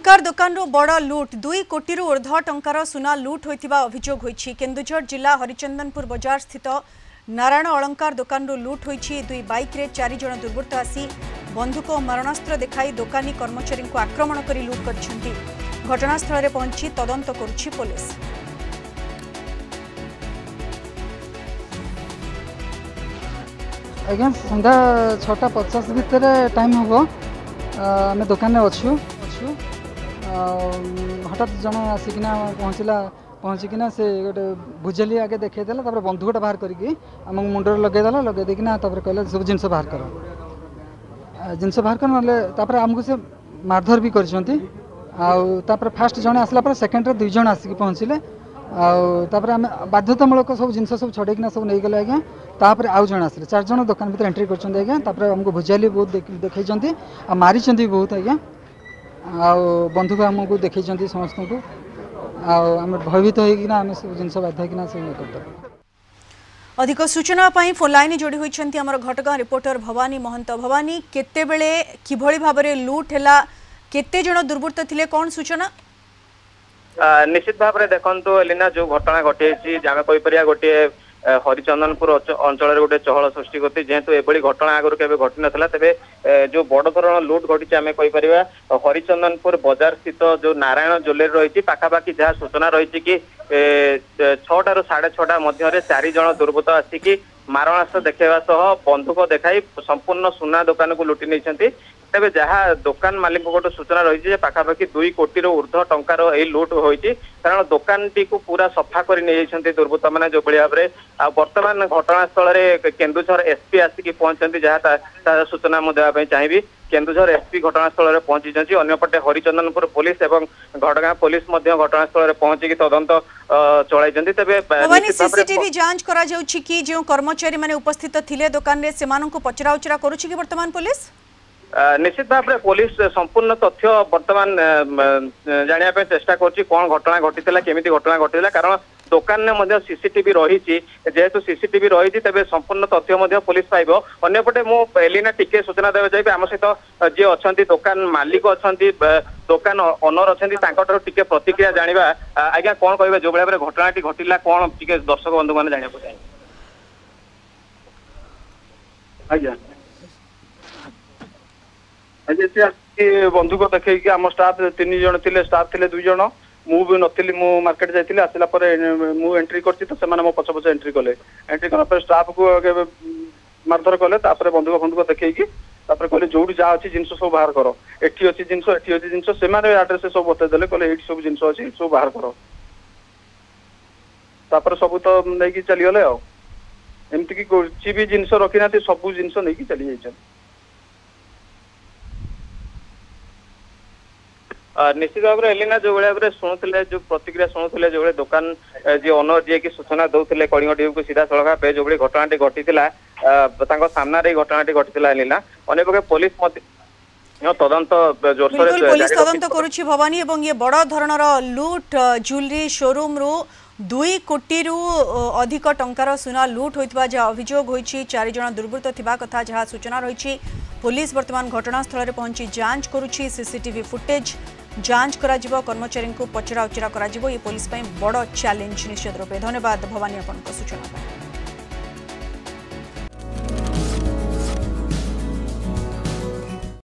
अलंकार दुकान बड़ लुट 2 कोटी ऊर्ध्व टंकार सुना लुट होता अभियोग होती। केन्दुझर जिला हरिचंदनपुर बजार स्थित नारायण अलंकार दुकान लुट होती। 2 बाइक रे 4 जन दुर्बृत्त आसी बंधुक और मारणास्त्र देखाई दोकानी कर्मचारी को आक्रमण कर लुट कर घटनास्थल में पहुंची तदंत करुछि पुलिस। आज्ञा सन्ध्या 6:50 भितर टाइम हम आम दुकान अच्छु हठात जन आसिकिना पहुँचिकिना से गोटे भुजली आगे देखईदेला बंधुकटा बाहर करके आम मुंडर लगेदेला लगे देकिना कहले सब जिनस बाहर कर जिनस बाहर कर ना आमको से मारधर भी कर फास्ट जन आसला सेकेंड रे 2 जन आसिक पहुँचले आम बाध्यतामूलक सब जिनस सब छड़ेकिना सब नहीं गले आज्ञा तापर आउ जन आसले 4 जन दुकान भीतर एंट्री कर आज्ञा आमको भुजाली बहुत देखई मारी बहुत आज्ञा बंधुक आमको देखई समस्त को आम भयभीत होना आम सब जिन बाध्य सब कर। अधिक सूचना फोन लाइन जोड़ी होती आम घटगाँ रिपोर्टर भवानी महंत। भवानी केते बेले किभली भाबरे लुट हैला केते जन दुर्बृत्त थिले कौन सूचना? निश्चित भाव में देखो एलिना जो घटना घटी जहाँ कहीपर गोटे हरिचंदनपुर अंचल गोटे चहल सृष्टि करती जेहेतु एभली घटना आगुरी केवे घटी नाला तेरे जो बड़ धरण लुट घटी आम कहीपर हरिचंदनपुर बजार स्थित जो नारायण ज्वेलरी रही पाखापाखि जहाँ सूचना रही कि 6 ରୁ 6:30 मध्य 4 जन दुर्बृत्त आसिकी मारणास्त्र देखा सह बंधुक देखाई संपूर्ण सुना दुकान को लुटि नहीं तेज जहाँ दुकान मालिक गोटे सूचना रही पाखापाखि 2 कोटी ऊर्ध्व टंकार यही लुट होती कारण दुकान टी को पूरा सफा कर दुर्बृत्त मैंने जो भाव में बर्तमान घटनास्थल में केन्दुझर एसपी आसिक पहुंचती जहाँ सूचना मुझे चाहिए केन्दुझर एसपी घटनास्थल में पहुंची अंपटे हरिचंदनपुर पुलिस और घटगाँ पुलिस घटनास्थल में पहुंची तदंत चलाई तेज सीसीटीवी जांच करा जाउछि कि जो कर्मचारी माने उपस्थित थिले दुकान रे सेमानन को पचरा उचरा करूछि कि वर्तमान पुलिस? निश्चित भाव में पुलिस संपूर्ण तथ्य बर्तमान जानिया चेष्टा करुच्ची कौन घटना घटी केमी घटना घटी कारण दुकान में सीसीटीवी रही जेहेतु सीसीटीवी रही तेज संपूर्ण तथ्य पुलिस पाइब अंपटे मुझे टिके सूचना देवा चाहिए आम सहित जी अच्छा दुकान मालिक अच्छा दुकान ओनर अच्छा टिके प्रतिक्रिया जाना आज्ञा कौन कहे जो भाव में घटना घटला कौन टिके दर्शक बंधु मैंने जाना चाहिए आज्ञा बंधुक देखे आम स्टाफ 3 जन थे स्टाफ थे 2 जन मुझे नी मु मार्केट जाइए आसला मु एंट्री कर मो पछ पछ एंट्री कले कला स्टाफ को मारधर कले बंधुक बंधुक देखे कहले जो जहाँ अच्छी जिन सब बाहर कर एटी अच्छी जिन से आड्रेस सब बतईदे कहले ये सब जिन अच्छी सब बाहर कर सब तो नहीं चलीगले आमती कि किसी भी जिन रखी ना सब जिन नहीं चली जाइए। निश्चित भाव में एलिना जो भाव शुणुले जो प्रतिक्रिया शुणुले जो दुकान जी ओनर जी की सूचना दौले कलिंग टीवी को सीधा सड़क पे जो घटना घटी सामने घटना घटी एलिना अनेक पुलिस तदंत जोरसोर पुलिस तदंत करुछि भवानी एवं ये बड़ धरणर लुट ज्वेलरी शोरूम रु 2 कोटी अधिक टंकार सुना लुट होता जहाँ अभियोग होती 4 जन दुर्बृत्त थिबा कथा जहाँ सूचना रही पुलिस वर्तमान घटनास्थल में पहुंची जांच करुछि सीसीटीवी फुटेज जांच करा कर्मचारी को पचरा उचरा करा ये पुलिस बड़ चैलेंज निश्चित रूपे। धन्यवाद भवानी आपन सूचना।